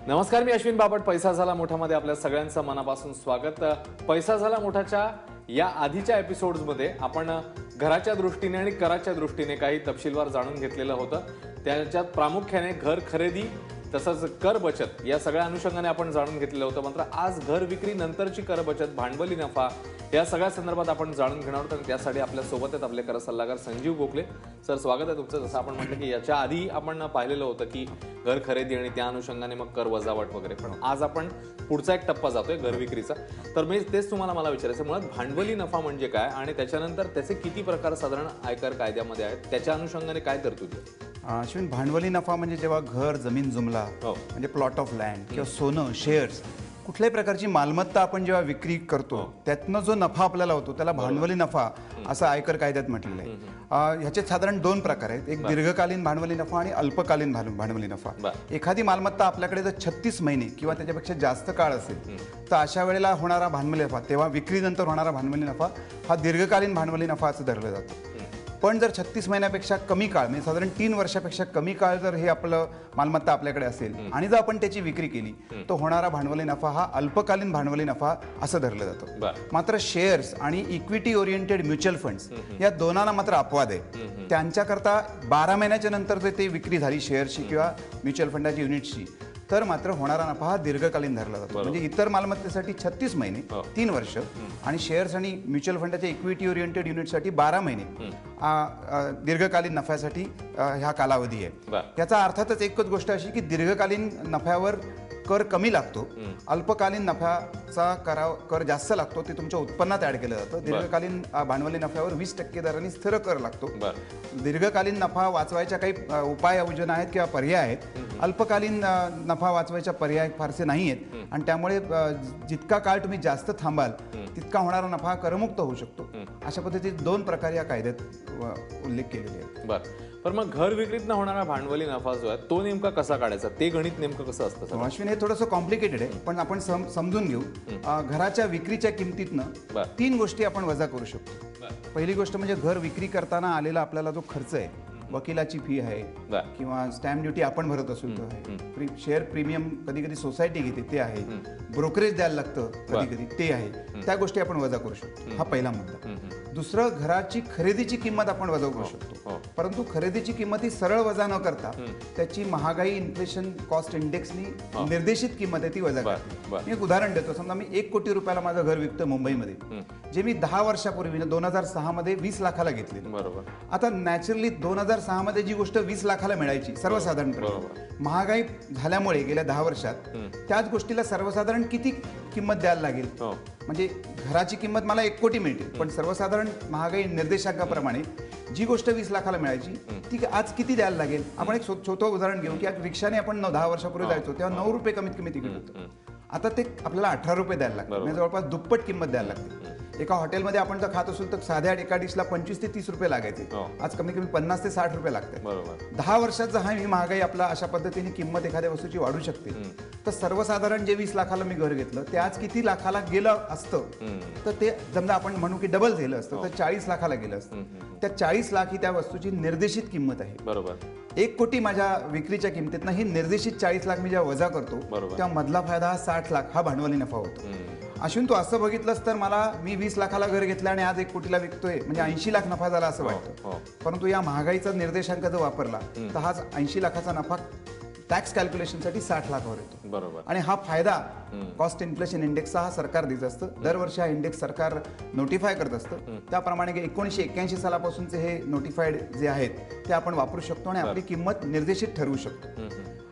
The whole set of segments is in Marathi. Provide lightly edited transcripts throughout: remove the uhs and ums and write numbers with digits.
नमस्कार, मी अश्विन बापट. पैसा झाला मोठामध्ये आपल्या सगळ्यांचं मनापासून स्वागत. पैसा झाला मोठाच्या या आधीच्या एपिसोड्समध्ये आपण घराच्या दृष्टीने आणि कराच्या दृष्टीने काही तपशीलवार जाणून घेतलेलं होतं. त्याच्यात प्रामुख्याने घर खरेदी तसंच कर बचत या सगळ्या अनुषंगाने आपण जाणून घेतलेलं होतं. मात्र आज घर विक्री नंतरची कर बचत, भांडवली नफा या सगळ्या संदर्भात आपण जाणून घेणार आहोत. आणि त्यासाठी आपल्या सोबत आहेत आपले कर सल्लागार संजीव गोखले सर. स्वागत आहे तुमचं. जसं आपण म्हटलं की याच्या आधी आपण पाहिलेलं होतं की घर खरेदी आणि त्या अनुषंगाने मग कर वजावट वगैरे, पण आज आपण पुढचा एक टप्पा जातोय घर विक्रीचा. तर मी तेच मला विचारायचं, मुळात भांडवली नफा म्हणजे काय आणि त्याच्यानंतर त्याचे किती प्रकार साधारण आयकर कायद्यामध्ये आहेत, त्याच्या अनुषंगाने काय तरतुदी? अश्विन, भांडवली नफा म्हणजे जेव्हा घर, जमीन, जुमला म्हणजे प्लॉट ऑफ लँड किंवा सोनं, शेअर्स, कुठल्याही प्रकारची मालमत्ता आपण जेव्हा विक्री करतो त्यातनं जो नफा आपल्याला होतो त्याला भांडवली नफा असं आयकर कायद्यात म्हटलेलं आहे. ह्याचे साधारण दोन प्रकार आहेत. एक दीर्घकालीन भांडवली नफा आणि अल्पकालीन भांडवली नफा. एखादी मालमत्ता आपल्याकडे जर 36 महिने किंवा त्याच्यापेक्षा जास्त काळ असेल तर अशा वेळेला होणारा भांडवली नफा, तेव्हा विक्रीनंतर होणारा भांडवली नफा हा दीर्घकालीन भांडवली नफा असं धरलं जातं. पण जर 36 महिन्यापेक्षा कमी काळ म्हणजे साधारण 3 वर्षापेक्षा कमी काळ जर हे आपलं मालमत्ता आपल्याकडे असेल आणि जर आपण त्याची विक्री केली तर होणारा भांडवली नफा हा अल्पकालीन भांडवली नफा असं धरलं जातं. मात्र शेअर्स आणि इक्विटी ओरिएंटेड म्युच्युअल फंड्स या दोनांना मात्र अपवाद आहे. त्यांच्याकरता 12 महिन्याच्या नंतर जर ते विक्री झाली शेअर्सची किंवा म्युच्युअल फंडाची युनिटची तर मात्र होणारा नफा हा दीर्घकालीन धरला जातो. म्हणजे इतर मालमत्तेसाठी 36 महिने 3 वर्ष आणि शेअर्स आणि म्युच्युअल फंडाच्या इक्विटी ओरिएंटेड युनिटसाठी 12 महिने दीर्घकालीन नफ्यासाठी हा कालावधी आहे. याचा अर्थातच एकच गोष्ट अशी की दीर्घकालीन नफ्यावर कर कमी लागतो, अल्पकालीन नफ्याचा कर जास्त लागतो. ते तुमच्या उत्पन्नात ऍड केलं जातं. दीर्घकालीन भांडवली नफ्यावर 20% दराने स्थिर कर लागतो. दीर्घकालीन नफा वाचवायच्या काही उपाययोजना आहेत किंवा पर्याय आहेत. अल्पकालीन नफा वाचवायच्या पर्याय फारसे नाही आहेत आणि त्यामुळे जितका काळ तुम्ही जास्त थांबाल तितका होणारा नफा करमुक्त होऊ शकतो. अशा पद्धतीने 2 प्रकार या कायद्यात उल्लेख केलेले आहेत. बरं, पण मग घर विक्रीतनं होणारा भांडवली नफा जो आहे तो नेमका कसा काढायचा, ते गणित नेमकं कसं असतं? अश्विन, हे थोडंसं कॉम्प्लिकेटेड आहे पण आपण समजून घेऊ. घराच्या विक्रीच्या किमतीतनं 3 गोष्टी आपण वजा करू शकतो. पहिली गोष्ट म्हणजे घर विक्री करताना आलेला आपल्याला जो खर्च आहे, वकिलाची फी आहे किंवा स्टॅम्प ड्युटी आपण भरत असू आहे, शेअर प्रीमियम कधी कधी सोसायटी घेते ते आहे, ब्रोकरेज द्यायला लागतं कधी कधी ते आहे, त्या गोष्टी आपण वजा करू शकतो. हा पहिला मुद्दा. दुसरं, घराची खरेदीची किंमत आपण वजा करू शकतो. परंतु खरेदीची किंमत ही सरळ वजा न करता त्याची महागाई, इन्फ्लेशन कॉस्ट इंडेक्सनी निर्देशित किंमत आहे ती वजा करते. मी एक उदाहरण देतो. समजा मी 1 कोटी रुपयाला माझं घर विकतो मुंबईमध्ये, जे मी 10 वर्षापूर्वी 2006 मध्ये 20 लाखाला घेतले. आता नॅचरली 2006 मध्ये जी गोष्ट 20 लाखाला मिळायची सर्वसाधारणपणे, महागाई झाल्यामुळे गेल्या 10 वर्षात त्याच गोष्टीला सर्वसाधारण किती किंमत द्यायला लागेल? म्हणजे घराची किंमत मला 1 कोटी मिळते पण सर्वसाधारण महागाई निर्देशांकाप्रमाणे जी गोष्ट 20 लाखाला मिळायची ती आज किती द्यायला लागेल? आपण एक छोटं उदाहरण घेऊ की रिक्षाने आपण 10 वर्षापूर्वी जायचो तेव्हा 9 रुपये कमीत कमी तिकीट होतं. आता ते आपल्याला 18 रुपये द्यायला लागतं. म्हणजे जवळपास दुप्पट किंमत द्यायला लागते. एका हॉटेलमध्ये आपण जर खात असू तर साध्या एका डिशला 25 ते 30 रुपये लागायचे, आज कमी कमी 50 ते 60 रुपये लागतात. 10 वर्षात जर ही महागाई आपला अशा पद्धतीने किंमत एखाद्या वस्तूची वाढू शकते तर सर्वसाधारण जे 20 लाखाला मी घर घेतलं ते आज किती लाखाला गेलं असतं तर ते समजा आपण म्हणू की डबल झालं असतं तर 40 लाखाला गेलं असतं. त्या 40 लाख ही त्या वस्तूची निर्देशित किंमत आहे. बरोबर. 1 कोटी माझ्या विक्रीच्या किमतीतनं ही निर्देशित 40 लाख मी जेव्हा वजा करतो तेव्हा मधला फायदा हा 60 लाख हा भांडवली नफा होतो. अश्विन, तू असं बघितलंस तर मी 20 लाखाला घर घेतलं आणि आज 1 कोटीला विकतोय म्हणजे 80 लाख नफा झाला असं वाटतं. परंतु या महागाईचा निर्देशांक जर वापरला तर हा 80 लाखाचा नफा टॅक्स कॅल्क्युलेशनसाठी 60 लाखावर येतो. बरोबर. आणि हा फायदा कॉस्ट इन्फ्लेशन इंडेक्सचा हा सरकार देत असतं. दरवर्षी हा इंडेक्स सरकार नोटिफाय करत असतं. त्याप्रमाणे 1981 सालापासूनचे हे नोटिफाईड जे आहेत ते आपण वापरू शकतो आणि आपली किंमत निर्देशित ठरवू शकतो.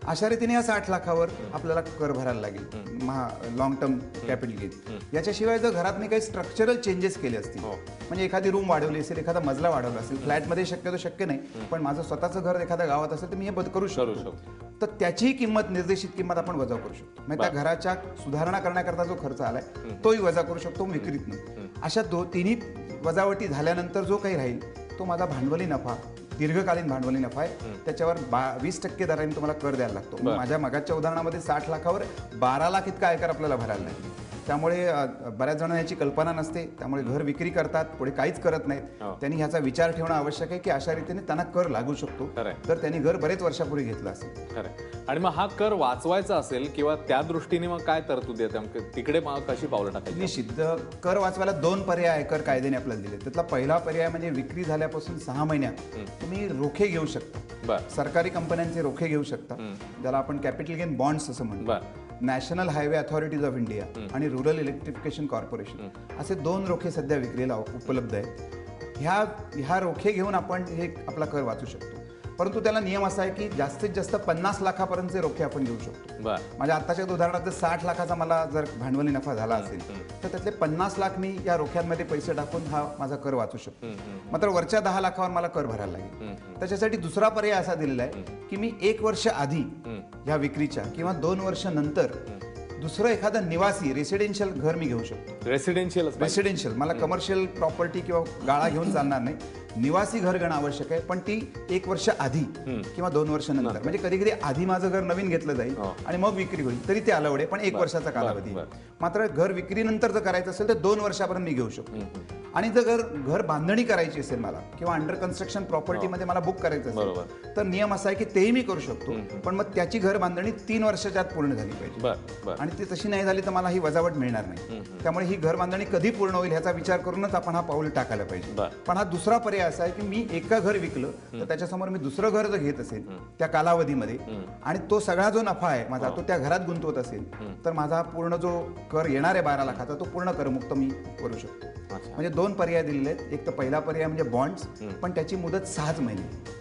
अशा रीतीने या 60 लाखावर आपल्याला कर भरायला लागेल लॉंग टर्म कॅपिटल गेन. याच्याशिवाय जर घरात मी काही स्ट्रक्चरल चेंजेस केले असतील, म्हणजे एखादी रूम वाढवली असेल, एखादा मजला वाढवला असेल, फ्लॅटमध्ये शक्यतो शक्य नाही पण माझं स्वतःचं घर एखाद्या गावात असेल तर मी हे करू शकतो. तर त्याचीही किंमत, निर्देशित किंमत आपण वजा करू शकतो. म्हणजे त्या घराच्या सुधारणा करण्याकरता जो खर्च आलाय तोही वजा करू शकतो विक्रीतनं. अशा तिन्ही वजावटी झाल्यानंतर जो काही राहील तो माझा भांडवली नफा, दीर्घकालीन भांडवली नफा आहे. त्याच्यावर 20% दराने तुम्हाला कर द्यायला लागतो. माझ्या मगाच्या उदाहरणामध्ये 60 लाखावर 12 लाख इतका आयकर आपल्याला भरायला नाही. त्यामुळे बऱ्याच जणांना याची कल्पना नसते, त्यामुळे घर विक्री करतात, पुढे काहीच करत नाहीत. त्यांनी ह्याचा विचार ठेवणं आवश्यक आहे की अशा रीतीने त्यांना कर लागू शकतो. तर त्यांनी घर बरेच वर्षापूर्वी घेतलं असेल. खरं. आणि मग हा कर वाचवायचा असेल किंवा त्या दृष्टीने मग काय तरतूद आहे तिकडे कशी पावलं टाकायची? निश्चित कर वाचवायला 2 पर्याय आयकर कायद्याने आपल्याला दिले. त्यातला पहिला पर्याय म्हणजे विक्री झाल्यापासून 6 महिन्यात तुम्ही रोखे घेऊ शकता. सरकारी कंपन्यांचे रोखे घेऊ शकता, ज्याला आपण कॅपिटल गेन बॉन्ड्स असं म्हणतो. National highway authorities of India आणि रुरल इलेक्ट्रिफिकेशन कॉर्पोरेशन असे 2 रोखे सध्या विक्रीला उपलब्ध आहेत. ह्या रोखे घेऊन आपण हे आपला कर वाचू शकतो. परंतु त्याला नियम असा आहे की जास्तीत जास्त 50 लाखापर्यंतचे रोखे आपण घेऊ शकतो. माझ्या आत्ताच्या उदाहरणात जर 60 लाखाचा मला जर भांडवली नफा झाला असेल तर त्यातले 50 लाख मी या रोख्यांमध्ये पैसे टाकून हा माझा कर वाचू शकतो. मात्र वरच्या 10 लाखावर मला कर भरायला लागेल. त्याच्यासाठी दुसरा पर्याय असा दिलेला आहे की मी 1 वर्ष आधी या विक्रीच्या किंवा 2 वर्ष नंतर दुसरं एखादं निवासी रेसिडेन्शियल घर मी घेऊ शकतो. रेसिडेन्शियल मला कमर्शियल प्रॉपर्टी किंवा गाळा घेऊन चालणार नाही. निवासी घर घेणं आवश्यक आहे, पण ती 1 वर्ष आधी किंवा 2 वर्ष नंतर. म्हणजे कधी कधी आधी माझं घर नवीन घेतलं जाईल आणि मग विक्री होईल, तरी ते अलाउड आहे, पण 1 वर्षाचा कालावधी. मात्र घर विक्रीनंतर जर करायचं असेल तर 2 वर्षापर्यंत मी घेऊ शकतो. आणि जर घर बांधणी करायची असेल मला किंवा अंडर कन्स्ट्रक्शन प्रॉपर्टीमध्ये मला बुक करायचं असेल तर नियम असा आहे की तेही मी करू शकतो, पण मग त्याची घर बांधणी 3 वर्षाच्या आत पूर्ण झाली पाहिजे. आणि ती तशी नाही झाली तर मला ही वजावट मिळणार नाही. त्यामुळे ही घर बांधणी कधी पूर्ण होईल ह्याचा विचार करूनच आपण हा पाऊल टाकायला पाहिजे. पण हा दुसरा पर्याय असा आहे की मी एका घर विकलं तर त्याच्यासमोर मी दुसरं घर जर घेत असेल त्या कालावधीमध्ये आणि तो सगळा जो नफा आहे माझा तो त्या घरात गुंतवत असेल तर माझा पूर्ण जो कर येणार आहे 12 लाखाचा तो पूर्ण करमुक्त मी करू शकतो. म्हणजे 2 पर्याय दिलेले आहेत. एक तर पहिला पर्याय म्हणजे बॉन्ड्स, पण त्याची मुदत 6 महिने.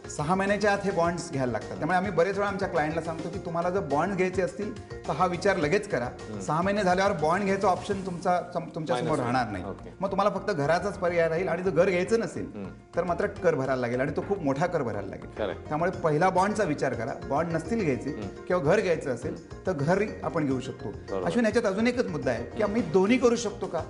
6 महिन्याच्या आत हे बॉन्ड्स घ्यायला लागतात. त्यामुळे आम्ही बरेच वेळा आमच्या क्लायंटला सांगतो की तुम्हाला जर बॉन्ड घ्यायचे असतील तर हा विचार लगेच करा. 6 महिने झाल्यावर बॉन्ड घ्यायचा ऑप्शन तुमच्या समोर राहणार नाही. मग तुम्हाला फक्त घराचाच पर्याय राहील. आणि जर घर घ्यायचं नसेल तर मात्र कर भरायला लागेल आणि तो खूप मोठा कर भरायला लागेल. त्यामुळे पहिला बॉन्डचा विचार करा. बॉन्ड नसतील घ्यायचे किंवा घर घ्यायचं असेल तर घरी आपण घेऊ शकतो. अश्विन, याच्यात अजून एकच मुद्दा आहे की आम्ही दोन्ही करू शकतो का?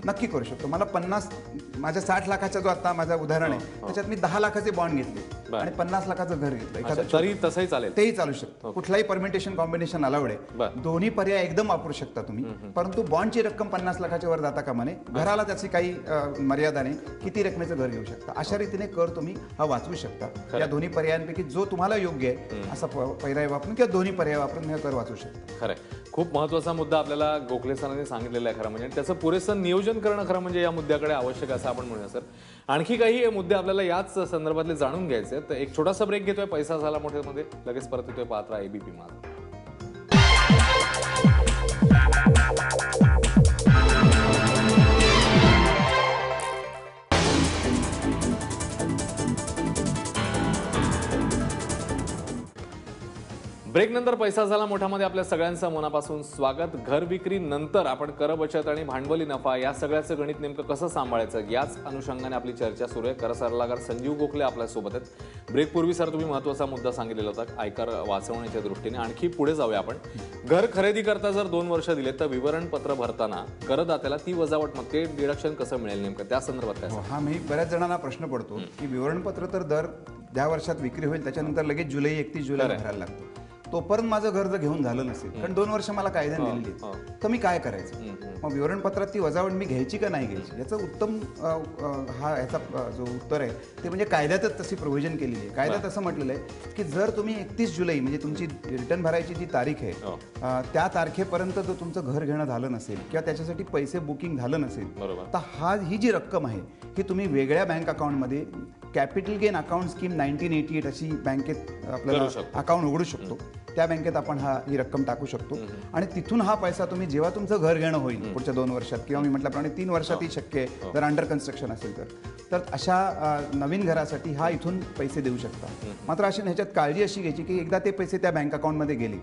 नक्की करू शकतो. मला 50 माझ्या 60 लाखाचा जो आता माझा उदाहरण आहे त्याच्यात मी 10 लाखाचे बॉन्ड घेतले आणि 50 लाखाचं घर घेतलं. तरी तसंही चालेल, तेही चालू शकतं. कुठलाही परमिटेशन कॉम्बिनेशन अलाउड आहे. दोन्ही पर्याय एकदम वापरू शकता तुम्ही. परंतु बॉन्डची रक्कम 50 लाखाच्या वर जाता कामा नये. घराला त्याची काही मर्यादा नाही. किती रकमेचं घर घेऊ शकता. अशा रीतीने कर तुम्ही हा वाचवू शकता. या दोन्ही पर्यायांपैकी जो तुम्हाला योग्य आहे असा पर्याय वापरून किंवा दोन्ही पर्याय वापरून हे कर वाचवू शकता. खरं, खूप महत्वाचा मुद्दा आपल्याला गोखले सरांनी सांगितलेला आहे. खरं म्हणजे त्याचं पुरेसं नियोजन करणं खरं म्हणजे या मुद्द्याकडे आवश्यक असं आपण म्हणूया. सर, आणखी काही मुद्दे आपल्याला याच संदर्भातले जाणून घ्यायचे. तर एक छोटासा ब्रेक घेतोय पैसा झाला मोठ्यामध्ये. लगेच परत येतोय. पाहत राहा एबीपी माझा. ब्रेक नंतर पैसा झाला मोठ्यामध्ये आपल्या सगळ्यांचं मनापासून स्वागत. घर विक्री नंतर आपण कर बचत आणि भांडवली नफा या सगळ्याचं गणित नेमकं कसं सांभाळायचं याच अनुषंगाने आपली चर्चा सुरू आहे. कर सल्लागार संजीव गोखले आपल्यासोबत आहेत. ब्रेकपूर्वी सर तुम्ही महत्वाचा मुद्दा सांगितलेला होता आयकर वाचवण्याच्या दृष्टीने. आणखी पुढे जाऊया आपण. घर खरेदी करता जर 2 वर्ष दिले तर विवरणपत्र भरताना करदात्याला ती वजावट मग ते डिडक्शन कसं मिळेल नेमकं त्या संदर्भात काय? हा मी बऱ्याच जणांना प्रश्न पडतो की विवरणपत्र तर ज्या वर्षात विक्री होईल त्याच्यानंतर लगेच 31 जुलै भरायला लागतो. तोपर्यंत माझं घर जर घेऊन झालं नसेल कारण 2 वर्ष मला कायद्याने दिलेली तर मी काय करायचं? मग विवरणपत्रात ती वजावट मी घ्यायची का नाही घ्यायची याचं उत्तम याचा जो उत्तर आहे ते म्हणजे कायद्यातच तशी प्रोव्हिजन केलेली आहे. कायद्यात असं म्हटलेलं आहे की जर तुम्ही 31 जुलै म्हणजे तुमची रिटर्न भरायची जी तारीख आहे त्या तारखेपर्यंत जर तुमचं घर घेणं झालं नसेल किंवा त्याच्यासाठी पैसे बुकिंग झालं नसेल तर ही जी रक्कम आहे ही तुम्ही वेगळ्या बँक अकाउंटमध्ये कॅपिटल गेन अकाउंट स्कीम 1988 अशी बँकेत आपल्याला अकाउंट उघडू शकतो. त्या बँकेत आपण ही रक्कम टाकू शकतो आणि तिथून हा पैसा तुम्ही जेव्हा तुमचं घर घेणं होईल पुढच्या 2 वर्षात किंवा मी म्हटल्याप्रमाणे 3 वर्षातही शक्य आहे जर अंडर कन्स्ट्रक्शन असेल तर अशा नवीन घरासाठी हा इथून पैसे देऊ शकता. मात्र अशी ह्याच्यात काळजी अशी घ्यायची की एकदा ते पैसे त्या बँक अकाउंटमध्ये गेले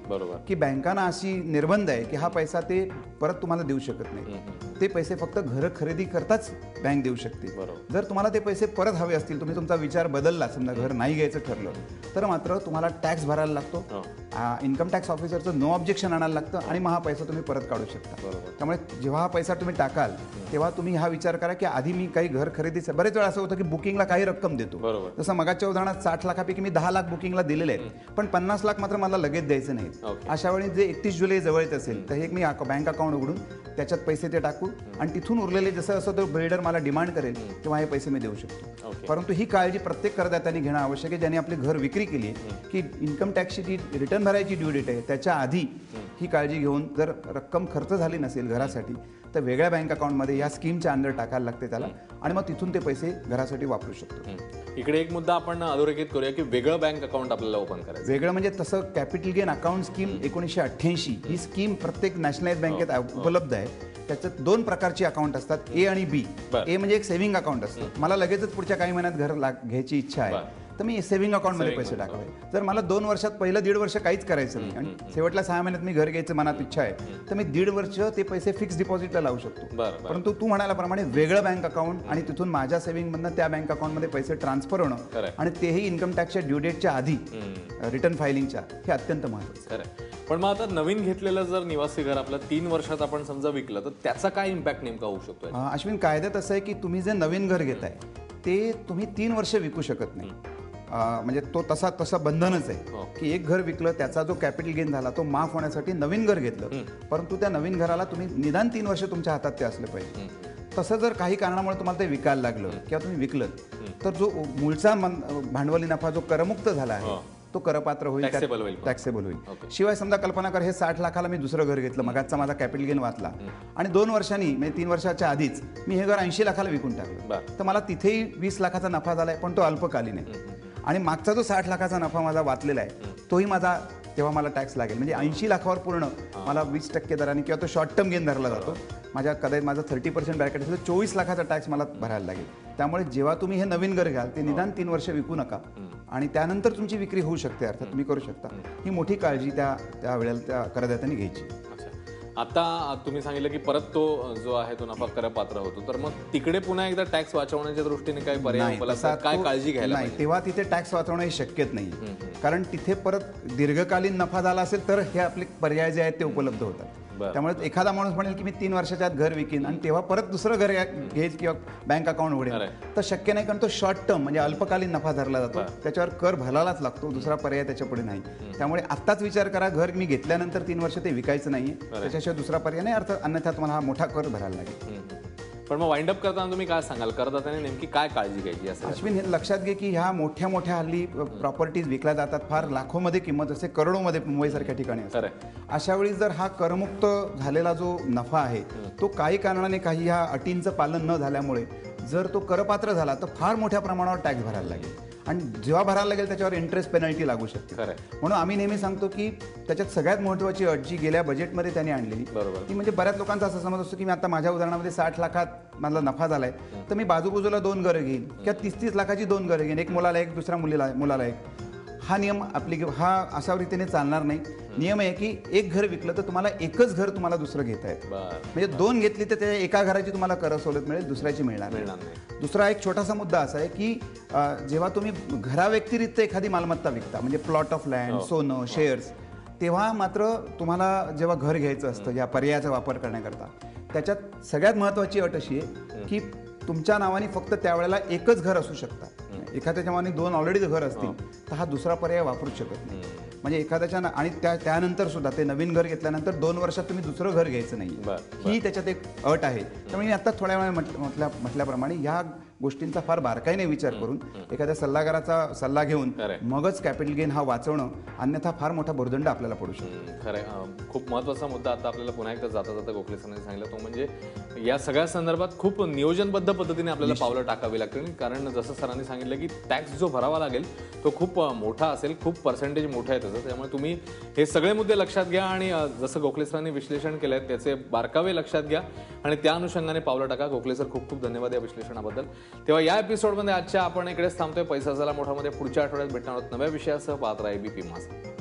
की बँकांना अशी निर्बंध आहे की हा पैसा ते परत तुम्हाला देऊ शकत नाही. ते पैसे फक्त घर खरेदी करताच बँक देऊ शकते. जर तुम्हाला ते पैसे परत हवे असतील, तुम्ही तुमचा विचार बदलला, समजा घर नाही घ्यायचं ठरलं तर मात्र तुम्हाला टॅक्स भरायला लागतो इन्कम टॅक्स ऑफिसरचं नो ऑब्जेक्शन आणायला लागतं आणि मग हा पैसा तुम्ही परत काढू शकता. त्यामुळे जेव्हा हा पैसा तुम्ही टाकाल तेव्हा तुम्ही हा विचार करा की आधी मी काही घर खरेदीचं, बरेच वेळा असं होतं की बुकिंगला काही रक्कम देतो. जसं मगाच्या उदाहरणात 60 लाखापैकी मी 10 लाख बुकिंगला दिलेले आहेत, पण 50 लाख मात्र मला लगेच द्यायचे नाहीत. अशा वेळी जे 31 जुलै जवळच असेल तर एक मी बँक अकाउंट उघडून त्याच्यात पैसे ते टाकू आणि तिथून उरलेले जसं असं तो बिल्डर मला डिमांड करेल तेव्हा हे पैसे मी देऊ शकतो. परंतु ही काळजी प्रत्येक करदात्याने घेणं आवश्यक आहे, ज्यांनी आपली घर विक्री केली आहे, की इन्कम टॅक्सची जी रिटर्न भरायची ड्यू डेट आहे त्याच्या आधी ही काळजी घेऊन जर रक्कम खर्च झाली नसेल घरासाठी तर वेगळ्या बँक अकाउंटमध्ये या स्कीमच्या अंडर टाकायला लागते त्याला आणि मग तिथून ते पैसे घरासाठी वापरू शकतो. इकडे एक मुद्दा आपण अधोरेखित करूया की वेगळं बँक अकाउंट आपल्याला ओपन करायचं. वेगळं म्हणजे तसं कॅपिटल गेन अकाउंट स्कीम 1988 ही स्कीम प्रत्येक नॅशनलाइज बँकेत उपलब्ध आहे. त्याच्यात 2 प्रकारची अकाउंट असतात, ए आणि बी. ए म्हणजे एक सेव्हिंग अकाउंट असतं. मला लगेचच पुढच्या काही महिन्यात घर घ्यायची इच्छा आहे तर मी सेव्हिंग अकाउंटमध्ये पैसे टाकावे. जर मला 2 वर्षात पहिलं 1.5 वर्ष काहीच करायचं नाही आणि शेवटल्या 6 महिन्यात मी घर घ्यायचं मनात इच्छा आहे तर मी 1.5 वर्ष ते पैसे फिक्स डिपॉझिटला लावू शकतो. परंतु तू म्हणाल्याप्रमाणे वेगळं बँक अकाउंट आणि तिथून माझ्या सेव्हिंगमधनं त्या बँक अकाउंटमध्ये पैसे ट्रान्सफर होणं आणि तेही इन्कम टॅक्सच्या ड्यू डेटच्या आधी रिटर्न फायलिंगच्या, हे अत्यंत महत्त्वाचं आहे. पण मग आता नवीन घेतलेलं जर निवासी घर आपलं 3 वर्षात आपण समजा विकलं तर त्याचा काय इम्पॅक्ट नेमका होऊ शकतो? अश्विन, कायद्यात असं आहे की तुम्ही जे नवीन घर घेताय ते तुम्ही 3 वर्ष विकू शकत नाही. म्हणजे तो तसा बंधनच आहे की एक घर विकलं त्याचा जो कॅपिटल गेन झाला तो माफ होण्यासाठी नवीन घर घेतलं, परंतु त्या नवीन घराला तुम्ही निदान 3 वर्ष तुमच्या हातात ते असले पाहिजे. तसं जर काही कारणामुळे तुम्हाला ते विकायला लागलं किंवा तुम्ही विकलं तर जो मूळचा भांडवली नफा जो करमुक्त झाला आहे तो करपात्र होईल, टॅक्सेबल होईल. शिवाय समजा कल्पना कर हे 60 लाखाला मी दुसरं घर घेतलं, मगाचा माझा कॅपिटल गेन वाचला आणि 2 वर्षांनी म्हणजे 3 वर्षाच्या आधीच मी हे घर 80 लाखाला विकून टाकलं तर मला तिथेही 20 लाखाचा नफा झालाय, पण तो अल्पकालीन आहे. आणि मागचा जो 60 लाखाचा नफा माझा वाचलेला आहे तोही माझा तेव्हा मला टॅक्स लागेल. म्हणजे 80 लाखावर पूर्ण मला 20% दराने किंवा तो शॉर्ट टर्म गेन धरला जातो. कदाचित माझा 30% ब्रॅकेट असेल तर 24 लाखाचा टॅक्स मला भरायला लागेल. त्यामुळे जेव्हा तुम्ही हे नवीन घर घ्याल ते निदान 3 वर्ष विकू नका आणि त्यानंतर तुमची विक्री होऊ शकते, अर्थात तुम्ही करू शकता. ही मोठी काळजी त्या वेळेला त्या करदात्यांनी घ्यायची. आता तुम्ही सांगितलं की परत तो जो आहे तो नफा करपात्र होतो, तर मग तिकडे पुन्हा एकदा टॅक्स वाचवण्याच्या दृष्टीने काय पर्याय, काय काळजी घ्यायला नाही? तेव्हा तिथे टॅक्स वाचवणं हे शक्यच नाही, कारण तिथे परत दीर्घकालीन नफा झाला असेल तर हे आपले पर्याय जे आहेत ते उपलब्ध होतात. त्यामुळे एखादा माणूस म्हणेल की मी 3 वर्षाच्या आत घर विकीन आणि तेव्हा परत दुसरं घर घेईल किंवा बँक अकाउंट उघडेल तर शक्य नाही, कारण तो शॉर्ट टर्म म्हणजे अल्पकालीन नफा धरला जातो, त्याच्यावर कर भरायलाच लागतो, दुसरा पर्याय त्याच्या पुढे नाही. त्यामुळे आत्ताच विचार करा, घर मी घेतल्यानंतर 3 वर्ष ते विकायचं नाहीये, त्याच्याशिवाय दुसरा पर्याय नाही, अन्यथा तुम्हाला हा मोठा कर भरायला लागेल. पण मग वाइंड अप करताना तुम्ही काय सांगाल, करदात्याने नेमकी काय काळजी घ्यायची असेल? अश्विन, हे लक्षात घे की ह्या मोठ्या हल्ली प्रॉपर्टीज विकल्या जातात, फार लाखोमध्ये किंमत असते, करोडोमध्ये मुंबईसारख्या ठिकाणी असते. अशा वेळी जर हा करमुक्त झालेला जो नफा आहे तो काही कारणाने काही ह्या अटींचं पालन न झाल्यामुळे जर तो करपात्र झाला तर फार मोठ्या प्रमाणावर टॅक्स भरायला लागेल आणि जेव्हा भरायला लागेल त्याच्यावर इंटरेस्ट पेनल्टी लागू शकते. म्हणून आम्ही नेहमी सांगतो की त्याच्यात सगळ्यात महत्त्वाची अट जी गेल्या बजेटमध्ये त्यांनी आणलेली ती म्हणजे बऱ्याच लोकांचा असा समज असतो की मी आता माझ्या उदाहरणामध्ये 60 लाखात मला नफा झालाय तर मी बाजूबाजूला 2 घरं घेईन किंवा 30-30 लाखाची 2 घरं घेईन, एक मुलाला एक दुसऱ्या मुलाला एक. हा नियम हा अशा रीतीने चालणार नाही. नियम आहे की एक घर विकलं तर तुम्हाला एकच घर तुम्हाला दुसरं घेता येतं. म्हणजे 2 घेतली तर त्या एका घराची तुम्हाला कर सवलत मिळेल, दुसऱ्याची मिळणार नाही. दुसरा एक छोटासा मुद्दा असा आहे की जेव्हा तुम्ही घराव्यतिरिक्त एखादी मालमत्ता विकता म्हणजे प्लॉट ऑफ लँड, सोनं, शेअर्स, तेव्हा मात्र तुम्हाला जेव्हा घर घ्यायचं असतं या पर्यायाचा वापर करण्याकरता त्याच्यात सगळ्यात महत्त्वाची अट अशी आहे की तुमच्या नावाने फक्त त्यावेळेला एकच घर असू शकतं. एखाद्याच्या नावाने 2 ऑलरेडी घर असतील तर हा दुसरा पर्याय वापरूच शकत नाही. म्हणजे एखाद्याच्या आणि त्यानंतर सुद्धा ते नवीन घर घेतल्यानंतर 2 वर्षात तुम्ही दुसरं घर घ्यायचं नाही, ही त्याच्यात एक अट आहे. त्यामुळे मी आता थोड्या वेळा म्हटल्याप्रमाणे ह्या गोष्टींचा फार बारकाईने विचार करून एखाद्या सल्लागाराचा सल्ला घेऊन मगच कॅपिटल गेन हा वाचवणं, अन्यथा फार मोठा भुर्दंड आपल्याला पडू शकतो. खरं, खूप महत्त्वाचा मुद्दा आता आपल्याला पुन्हा एकदा जाता गोखले सरांनी सांगितलं तो म्हणजे या सगळ्या संदर्भात खूप नियोजनबद्ध पद्धतीने आपल्याला पावलं टाकावी लागतील, कारण जसं सरांनी सांगितलं की टॅक्स जो भरावा लागेल तो खूप मोठा असेल, खूप पर्सेंटेज मोठं आहे त्याचं. त्यामुळे तुम्ही हे सगळे मुद्दे लक्षात घ्या आणि जसं गोखले सरांनी विश्लेषण केलंय त्याचे बारकावे लक्षात घ्या आणि त्या अनुषंगाने पावलं टाका. गोखले सर, खूप खूप धन्यवाद या विश्लेषणाबद्दल. तेव्हा या एपिसोडमध्ये आजच्या आपण इकडेच थांबतोय. पैसा झाला मोठामध्ये पुढच्या आठवड्यात भेटणार आहोत नव्या विषयासह. पाहत राहा ABP माझा.